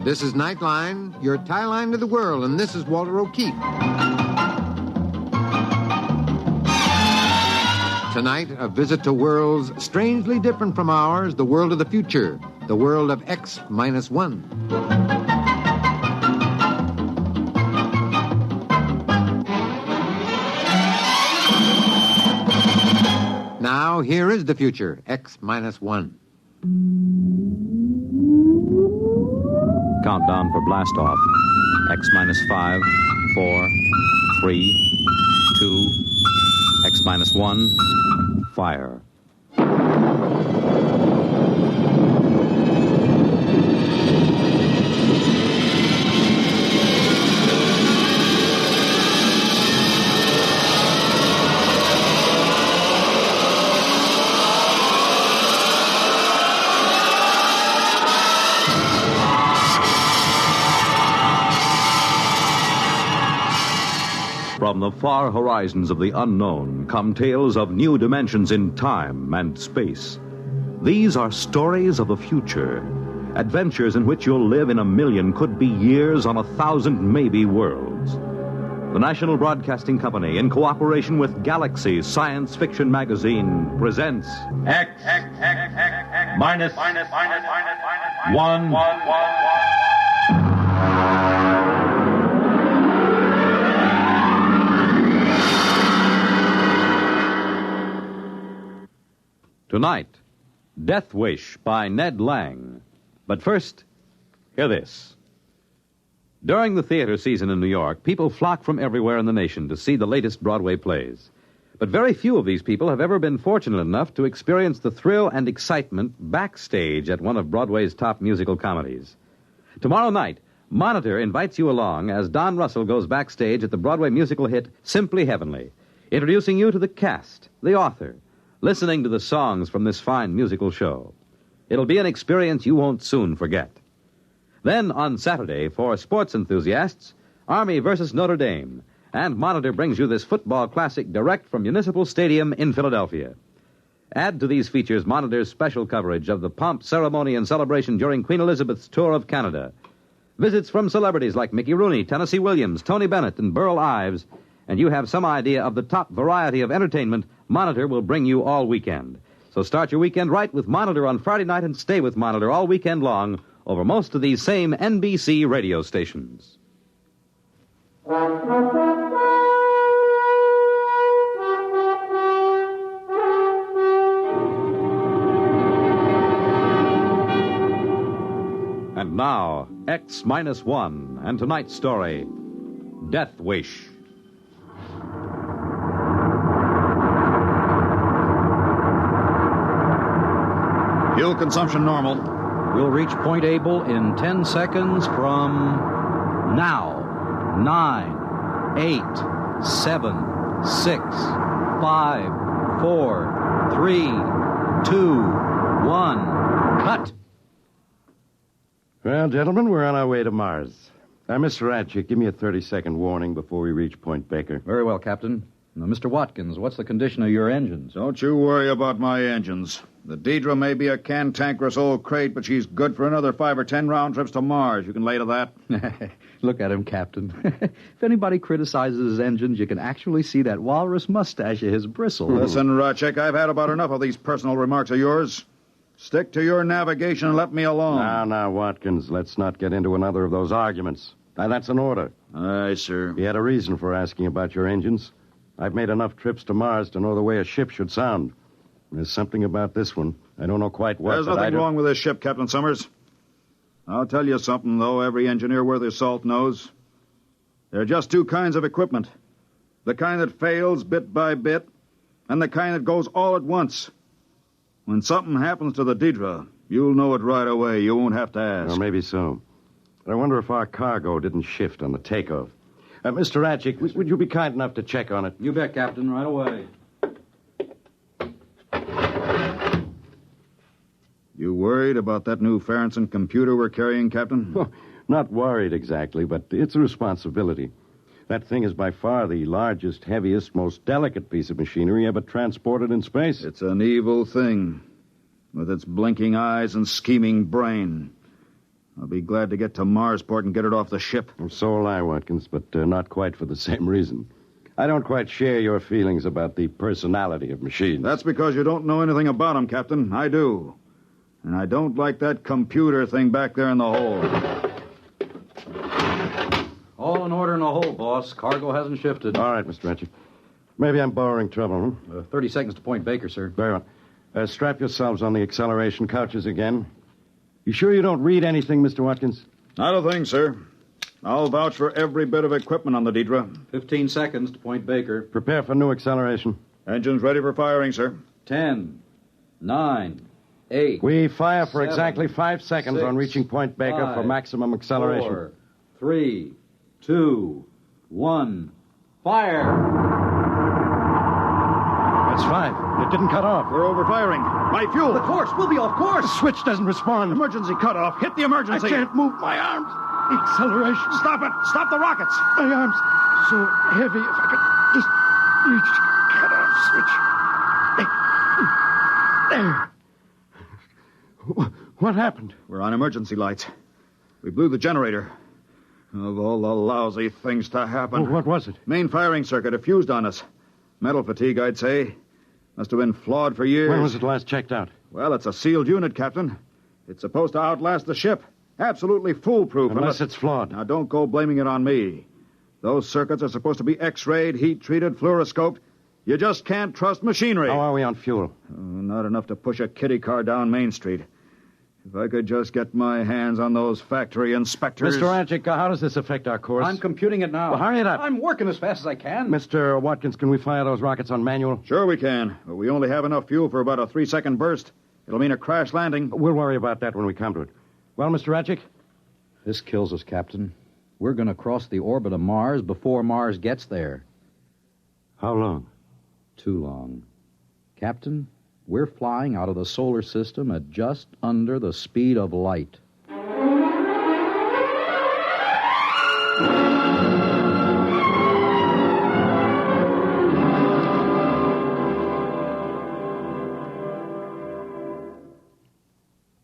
This is Nightline, your tie line to the world, and this is Walter O'Keefe. Tonight, a visit to worlds strangely different from ours, the world of the future, the world of X-1. Now, here is the future, X-1. Countdown for blast off. X-5, 4, 3, 2, X-1, fire. From the far horizons of the unknown come tales of new dimensions in time and space. These are stories of the future, adventures in which you'll live in a million, could be years, on 1,000 maybe worlds. The National Broadcasting Company, in cooperation with Galaxy Science Fiction Magazine, presents X minus 1. Tonight, Death Wish by Ned Lang. But first, hear this. During the theater season in New York, people flock from everywhere in the nation to see the latest Broadway plays. But very few of these people have ever been fortunate enough to experience the thrill and excitement backstage at one of Broadway's top musical comedies. Tomorrow night, Monitor invites you along as Don Russell goes backstage at the Broadway musical hit Simply Heavenly, introducing you to the cast, the author, listening to the songs from this fine musical show. It'll be an experience you won't soon forget. Then, on Saturday, for sports enthusiasts, Army versus Notre Dame, and Monitor brings you this football classic direct from Municipal Stadium in Philadelphia. Add to these features Monitor's special coverage of the pomp, ceremony, and celebration during Queen Elizabeth's tour of Canada. Visits from celebrities like Mickey Rooney, Tennessee Williams, Tony Bennett, and Burl Ives, and you have some idea of the top variety of entertainment Monitor will bring you all weekend. So start your weekend right with Monitor on Friday night and stay with Monitor all weekend long over most of these same NBC radio stations. And now, X-1, and tonight's story, Death Wish. Fuel consumption normal. We'll reach Point Able in 10 seconds from now. 9, 8, 7, 6, 5, 4, 3, 2, 1. Cut! Well, gentlemen, we're on our way to Mars. Mr. Ratchett, give me a 30-second warning before we reach Point Baker. Very well, Captain. Now, Mr. Watkins, what's the condition of your engines? Don't you worry about my engines. The Deidre may be a cantankerous old crate, but she's good for another 5 or 10 round trips to Mars. You can lay to that. Look at him, Captain. If anybody criticizes his engines, you can actually see that walrus mustache of his bristle. Listen, Ratchett, I've had about enough of these personal remarks of yours. Stick to your navigation and let me alone. Now, Watkins, let's not get into another of those arguments. Now, that's an order. Aye, sir. You had a reason for asking about your engines. I've made enough trips to Mars to know the way a ship should sound. There's something about this one. I don't know quite what. There's nothing wrong with this ship, Captain Summers. I'll tell you something, though, every engineer worth his salt knows. There are just two kinds of equipment. The kind that fails bit by bit, and the kind that goes all at once. When something happens to the Deidre, you'll know it right away. You won't have to ask. Well, maybe so. But I wonder if our cargo didn't shift on the takeoff. Mr. Ratchett, would you be kind enough to check on it? You bet, Captain, right away. You worried about that new Farrington computer we're carrying, Captain? Oh, not worried exactly, but it's a responsibility. That thing is by far the largest, heaviest, most delicate piece of machinery ever transported in space. It's an evil thing, with its blinking eyes and scheming brain. I'll be glad to get to Marsport and get it off the ship. Well, so will I, Watkins, but not quite for the same reason. I don't quite share your feelings about the personality of machines. That's because you don't know anything about them, Captain. I do. And I don't like that computer thing back there in the hole. All in order in the hole, boss. Cargo hasn't shifted. All right, Mr. Ratchet. Maybe I'm borrowing trouble, 30 seconds to Point Baker, sir. Very well. Strap yourselves on the acceleration couches again. You sure you don't read anything, Mr. Watkins? Not a thing, sir. I'll vouch for every bit of equipment on the Deidre. 15 seconds to Point Baker. Prepare for new acceleration. Engines ready for firing, sir. 10, 9, 8. We fire for 7, exactly 5 seconds 6, on reaching Point Baker 5, for maximum acceleration. 4, 3, 2, 1. Fire! That's 5. It didn't cut off. We're overfiring. My fuel. The course! We'll be off course! The switch doesn't respond. Emergency cutoff. Hit the emergency. I can't move my arms. Acceleration. Stop it. Stop the rockets. My arms so heavy. If I could just reach the cutoff switch. There. What happened? We're on emergency lights. We blew the generator. Of all the lousy things to happen. What was it? Main firing circuit. It fused on us. Metal fatigue, I'd say. Must have been flawed for years. When was it last checked out? Well, it's a sealed unit, Captain. It's supposed to outlast the ship. Absolutely foolproof. Unless it's flawed. Now, don't go blaming it on me. Those circuits are supposed to be X-rayed, heat-treated, fluoroscoped. You just can't trust machinery. How are we on fuel? Not enough to push a kiddie car down Main Street. If I could just get my hands on those factory inspectors... Mr. Ranchik, how does this affect our course? I'm computing it now. Well, hurry it up. I'm working as fast as I can. Mr. Watkins, can we fire those rockets on manual? Sure we can, but we only have enough fuel for about a 3-second burst. It'll mean a crash landing. We'll worry about that when we come to it. Well, Mr. Ranchik? This kills us, Captain. We're going to cross the orbit of Mars before Mars gets there. How long? Too long. Captain, we're flying out of the solar system at just under the speed of light.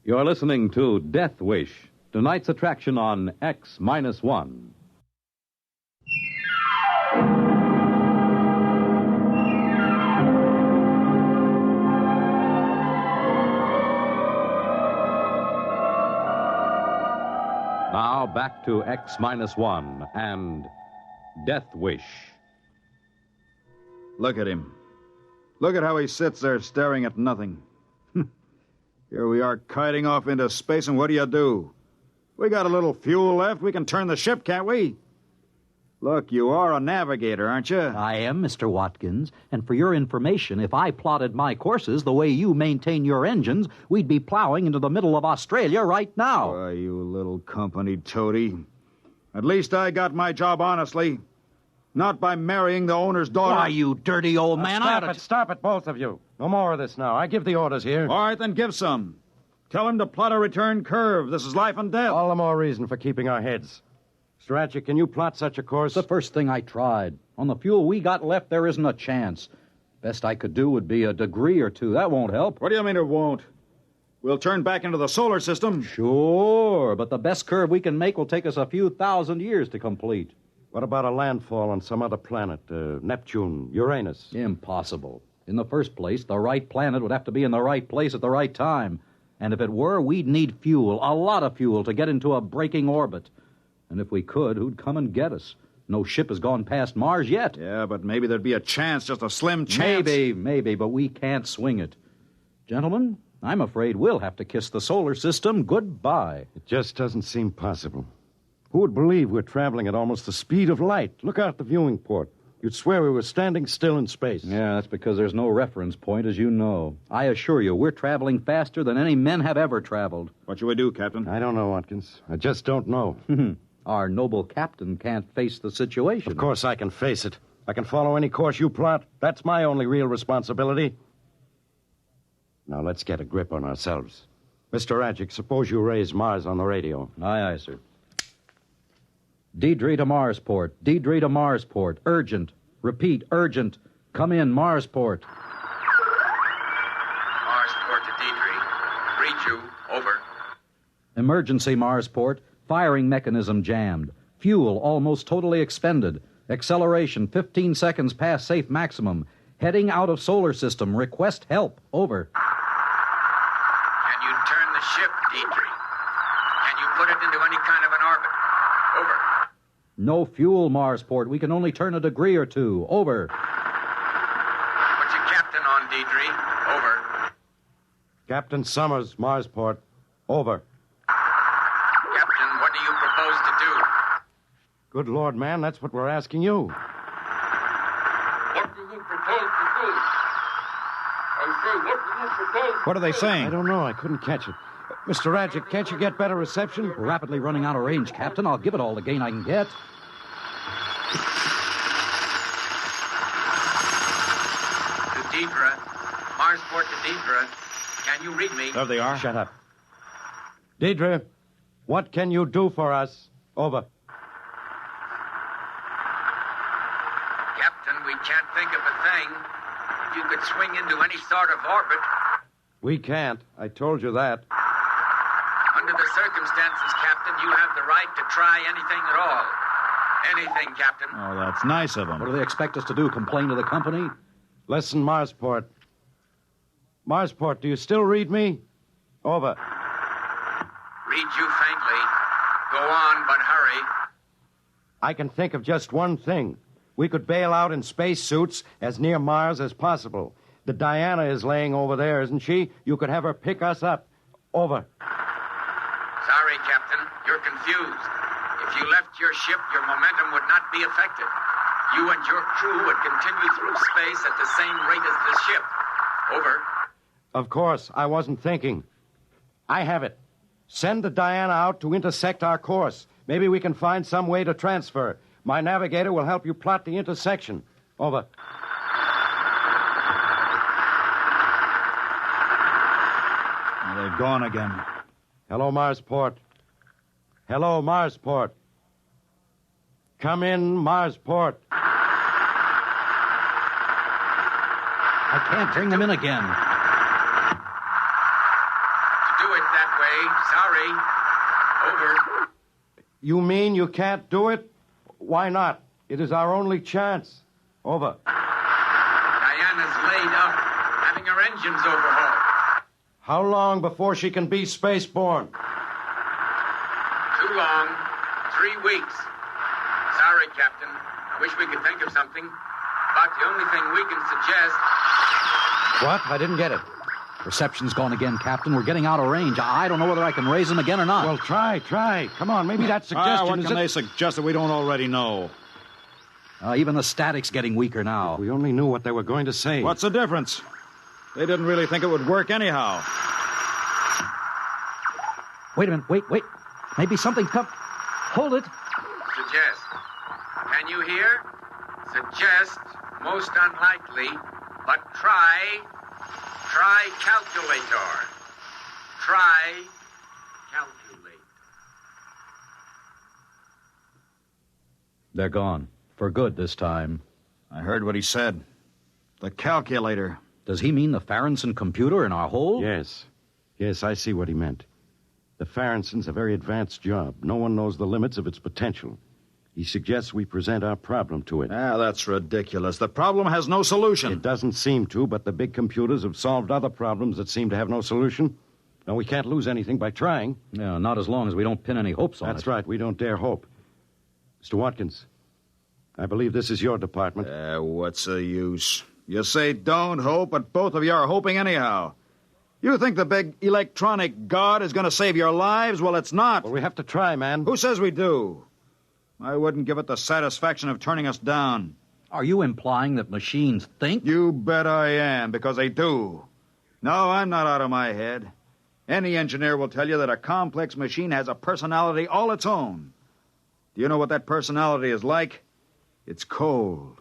You're listening to Death Wish, tonight's attraction on X-1. Now back to X-1 and Death Wish. Look at him. Look at how he sits there staring at nothing. Here we are kiting off into space, and what do? We got a little fuel left. We can turn the ship, can't we? Look, you are a navigator, aren't you? I am, Mr. Watkins. And for your information, if I plotted my courses the way you maintain your engines, we'd be plowing into the middle of Australia right now. Why, you little company toady. At least I got my job honestly. Not by marrying the owner's daughter. Why, you dirty old man. Stop it, both of you. No more of this now. I give the orders here. All right, then give some. Tell him to plot a return curve. This is life and death. All the more reason for keeping our heads. Mr. Ratchet, can you plot such a course? It's the first thing I tried. On the fuel we got left, there isn't a chance. Best I could do would be a degree or two. That won't help. What do you mean it won't? We'll turn back into the solar system. Sure, but the best curve we can make will take us a few thousand years to complete. What about a landfall on some other planet? Neptune, Uranus? Impossible. In the first place, the right planet would have to be in the right place at the right time. And if it were, we'd need fuel, a lot of fuel, to get into a braking orbit. And if we could, who'd come and get us? No ship has gone past Mars yet. Yeah, but maybe there'd be a chance, just a slim chance. Maybe, but we can't swing it. Gentlemen, I'm afraid we'll have to kiss the solar system goodbye. It just doesn't seem possible. Who would believe we're traveling at almost the speed of light? Look out the viewing port. You'd swear we were standing still in space. Yeah, that's because there's no reference point, as you know. I assure you, we're traveling faster than any men have ever traveled. What should we do, Captain? I don't know, Watkins. I just don't know. Our noble captain can't face the situation. Of course I can face it. I can follow any course you plot. That's my only real responsibility. Now, let's get a grip on ourselves. Mr. Radjic, suppose you raise Mars on the radio. Aye, sir. Deidre to Marsport. Deidre to Marsport. Urgent. Repeat, urgent. Come in, Marsport. Marsport to Deidre. Read you. Over. Emergency Marsport. Firing mechanism jammed. Fuel almost totally expended. Acceleration 15 seconds past safe maximum. Heading out of solar system. Request help. Over. Can you turn the ship, Dietrich? Can you put it into any kind of an orbit? Over. No fuel, Marsport. We can only turn a degree or two. Over. Put your captain on, Dietrich. Over. Captain Summers, Marsport. Over. Captain, what do you propose to do? Good Lord, man, that's what we're asking you. What do you propose to do? I say, what do you propose to What are they saying? I don't know. I couldn't catch it. Mr. Radjic, can't you get better reception? We're rapidly running out of range, Captain. I'll give it all the gain I can get. To Deidre. Marsport to Deidre. Can you read me? There they are. Shut up. Deidre, what can you do for us? Over. Captain, we can't think of a thing. If you could swing into any sort of orbit. We can't. I told you that. Under the circumstances, Captain, you have the right to try anything at all. Anything, Captain. Oh, that's nice of What them. do they expect us to do? Complain to the company? Listen, Marsport. Marsport, do you still read me? Over. Read you faintly. Go on, but hurry. I can think of just one thing. We could bail out in spacesuits as near Mars as possible. The Diana is laying over there, isn't she? You could have her pick us up. Over. Sorry, Captain. You're confused. If you left your ship, your momentum would not be affected. You and your crew would continue through space at the same rate as the ship. Over. Of course, I wasn't thinking. I have it. Send the Diana out to intersect our course. Maybe we can find some way to transfer. My navigator will help you plot the intersection. Over. They've gone again. Hello, Marsport. Hello, Marsport. Come in, Marsport. I can't bring them in again. To do it that way, sorry. Over. You mean you can't do it? Why not? It is our only chance. Over. Diana's laid up, having her engines overhauled. How long before she can be spaceborne? Too long. 3 weeks. Sorry, Captain. I wish we could think of something. But the only thing we can suggest... What? I didn't get it. Reception's gone again, Captain. We're getting out of range. I don't know whether I can raise them again or not. Well, try. Come on, maybe that suggestion What is can it? they suggest that we don't already know? Even the static's getting weaker now. We only knew what they were going to say. What's the difference? They didn't really think it would work anyhow. Wait a minute. Wait. Maybe something's come. Hold it. Suggest. Can you hear? Suggest. Most unlikely. But try. Try calculator. Try calculate. They're gone. For good this time. I heard what he said. The calculator. Does he mean the Farronson computer in our hole? Yes, I see what he meant. The Farrenson's a very advanced job. No one knows the limits of its potential. He suggests we present our problem to it. That's ridiculous. The problem has no solution. It doesn't seem to, but the big computers have solved other problems that seem to have no solution. Now, we can't lose anything by trying. No, not as long as we don't pin any hopes on it. That's right. We don't dare hope. Mr. Watkins, I believe this is your department. What's the use? You say don't hope, but both of you are hoping anyhow. You think the big electronic god is going to save your lives? Well, it's not. Well, we have to try, man. Who says we do? I wouldn't give it the satisfaction of turning us down. Are you implying that machines think? You bet I am, because they do. No, I'm not out of my head. Any engineer will tell you that a complex machine has a personality all its own. Do you know what that personality is like? It's cold,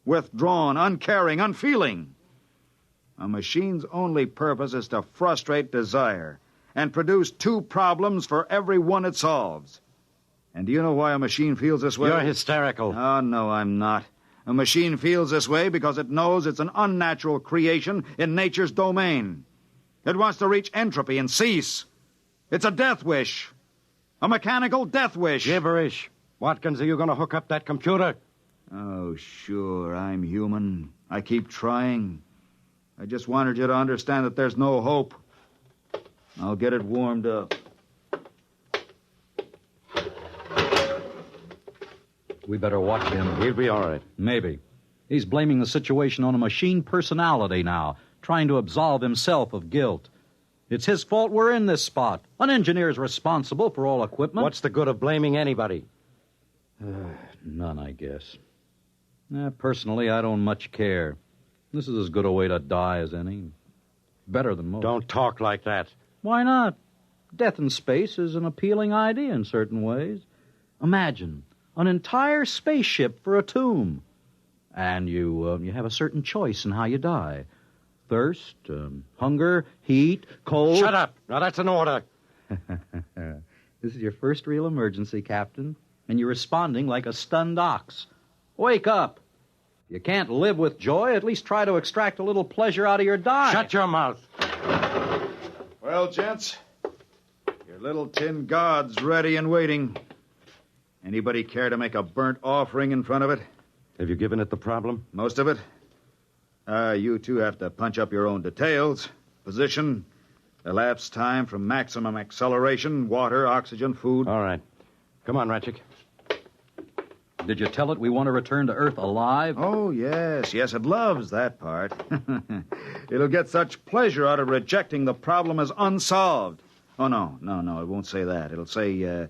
withdrawn, uncaring, unfeeling. A machine's only purpose is to frustrate desire and produce two problems for every one it solves. And do you know why a machine feels this way? You're hysterical. Oh, no, I'm not. A machine feels this way because it knows it's an unnatural creation in nature's domain. It wants to reach entropy and cease. It's a death wish. A mechanical death wish. Gibberish. Watkins, are you going to hook up that computer? Oh, sure, I'm human. I keep trying. I just wanted you to understand that there's no hope. I'll get it warmed up. We better watch him. He'll be all right. Maybe. He's blaming the situation on a machine personality now, trying to absolve himself of guilt. It's his fault we're in this spot. An engineer's responsible for all equipment. What's the good of blaming anybody? None, I guess. Personally, I don't much care. This is as good a way to die as any. Better than most. Don't talk like that. Why not? Death in space is an appealing idea in certain ways. Imagine an entire spaceship for a tomb. And you have a certain choice in how you die. Thirst, hunger, heat, cold. Shut up. Now, that's an order. This is your first real emergency, Captain. And you're responding like a stunned ox. Wake up. If you can't live with joy, at least try to extract a little pleasure out of your die. Shut your mouth. Well, gents, your little tin god's ready and waiting. Anybody care to make a burnt offering in front of it? Have you given it the problem? Most of it. You two have to punch up your own details. Position, elapsed time from maximum acceleration, water, oxygen, food. All right. Come on, Ratchik. Did you tell it we want to return to Earth alive? Oh, yes. Yes, it loves that part. It'll get such pleasure out of rejecting the problem as unsolved. Oh, no, it won't say that. It'll say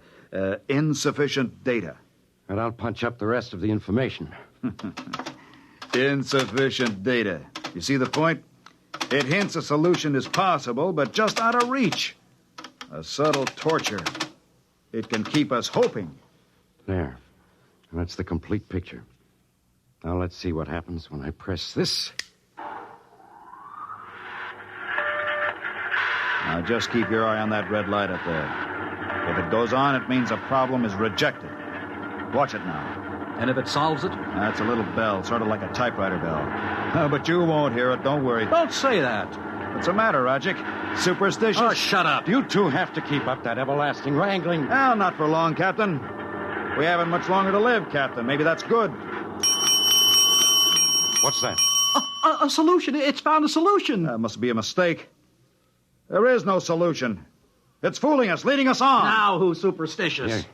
insufficient data. And I'll punch up the rest of the information. Insufficient data. You see the point? It hints a solution is possible, but just out of reach. A subtle torture. It can keep us hoping. There. That's the complete picture. Now let's see what happens when I press this. Now just keep your eye on that red light up there. If it goes on, it means a problem is rejected. Watch it now. And if it solves it? That's a little bell, sort of like a typewriter bell. But you won't hear it, don't worry. Don't say that. What's the matter, Rodgick? Superstitious? Oh, shut up. You two have to keep up that everlasting wrangling. Well, not for long, Captain. We haven't much longer to live, Captain. Maybe that's good. What's that? A solution. It's found a solution. That must be a mistake. There is no solution. It's fooling us, leading us on. Now who's superstitious?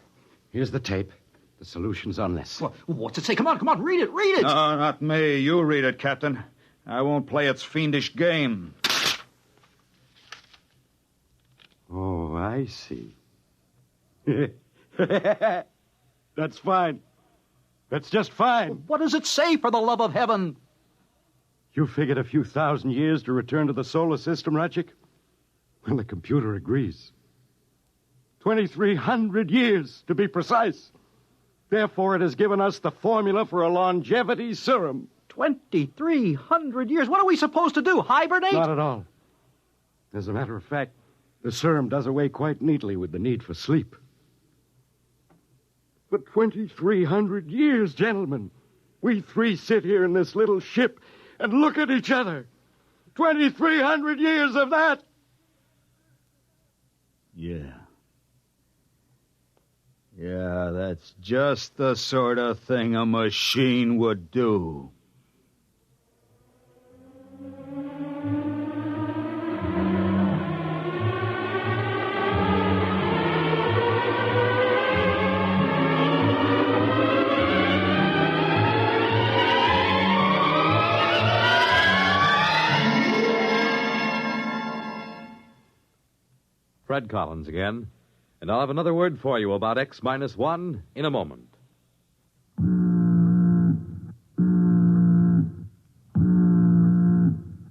Here's the tape. The solution's on this. Well, what's it say? Come on, read it. No, not me. You read it, Captain. I won't play its fiendish game. Oh, I see. That's fine. That's just fine. What does it say, for the love of heaven? You figured a few thousand years to return to the solar system, Ratchik? Well, the computer agrees. 2,300 years, to be precise. Therefore, it has given us the formula for a longevity serum. 2,300 years? What are we supposed to do, hibernate? Not at all. As a matter of fact, the serum does away quite neatly with the need for sleep. For 2,300 years, gentlemen, we three sit here in this little ship and look at each other. 2,300 years of that. Yeah, that's just the sort of thing a machine would do. Fred Collins again, and I'll have another word for you about X-1 in a moment.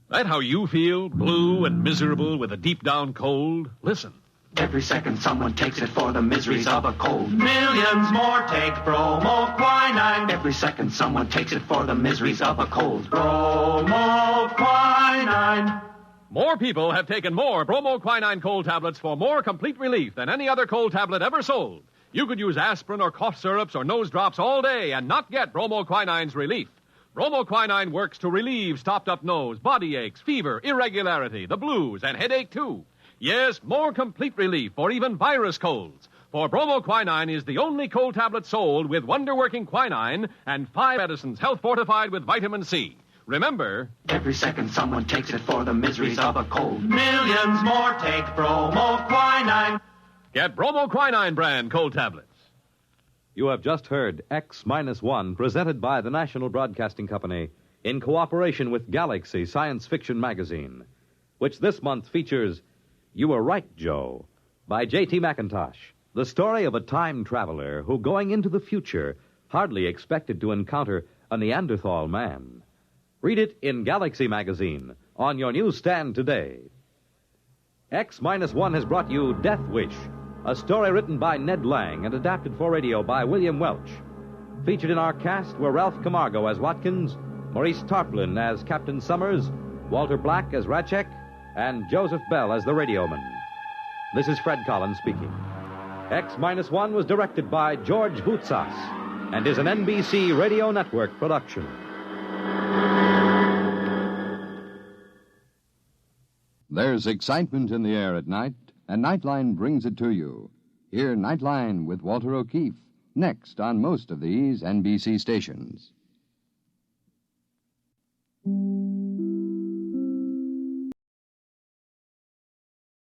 That how you feel, blue and miserable with a deep-down cold? Listen. Every second someone takes it for the miseries of a cold. Millions more take bromoquinine. Every second someone takes it for the miseries of a cold. Bromoquinine. More people have taken more bromoquinine cold tablets for more complete relief than any other cold tablet ever sold. You could use aspirin or cough syrups or nose drops all day and not get bromoquinine's relief. Bromoquinine works to relieve stopped-up nose, body aches, fever, irregularity, the blues, and headache, too. Yes, more complete relief for even virus colds. For bromoquinine is the only cold tablet sold with wonder-working quinine and 5 medicines health fortified with vitamin C. Remember, every second someone takes it for the miseries of a cold. Millions more take bromoquinine. Get bromoquinine brand cold tablets. You have just heard X-1, presented by the National Broadcasting Company in cooperation with Galaxy Science Fiction Magazine, which this month features You Were Right, Joe, by J.T. McIntosh, the story of a time traveler who, going into the future, hardly expected to encounter a Neanderthal man. Read it in Galaxy Magazine on your newsstand today. X-1 has brought you Death Wish, a story written by Ned Lang and adapted for radio by William Welch. Featured in our cast were Ralph Camargo as Watkins, Maurice Tarplin as Captain Summers, Walter Black as Ratchek, and Joseph Bell as the radioman. This is Fred Collins speaking. X-1 was directed by George Voutsas and is an NBC Radio Network production. There's excitement in the air at night, and Nightline brings it to you. Hear Nightline with Walter O'Keefe next on most of these NBC stations.